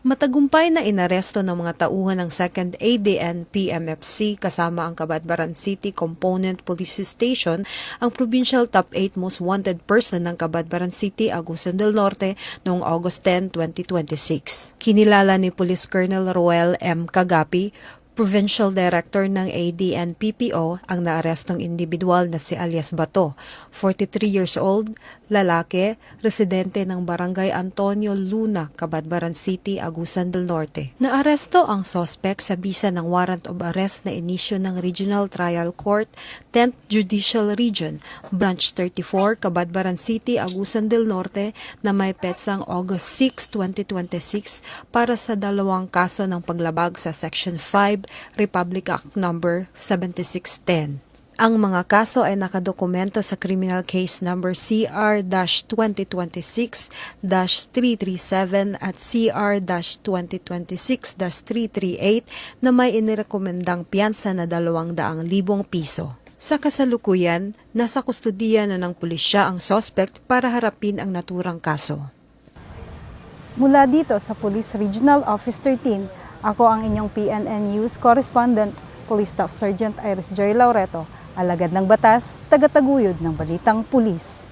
Matagumpay na inaresto ng mga tauhan ng 2nd ADN PMFC kasama ang Cabadbaran City Component Police Station ang Provincial Top 8 Most Wanted Person ng Cabadbaran City, Agusan del Norte noong August 10, 2026. Kinilala ni Police Colonel Roel M. Cagapi, Provincial Director ng ADN-PPO, ang naarestong individual na si alias Bato, 43 years old, lalaki, residente ng Barangay Antonio Luna, Cabadbaran City, Agusan del Norte. Naaresto ang suspect sa bisa ng warrant of arrest na inisyo ng Regional Trial Court, 10th Judicial Region, Branch 34, Cabadbaran City, Agusan del Norte na may petsang August 6, 2026 para sa dalawang kaso ng paglabag sa Section 5 Republic Act No. 7610. Ang mga kaso ay nakadokumento sa Criminal Case No. CR-2026-337 at CR-2026-338 na may inirekomendang piyansa na 200,000 piso. Sa kasalukuyan, nasa kustudiya na ng pulisya ang suspect para harapin ang naturang kaso. Mula dito sa Police Regional Office 13, ako ang inyong PNN News Correspondent, Police Staff Sergeant Iris Joy Laureto, alagad ng batas, tagataguyod ng balitang pulis.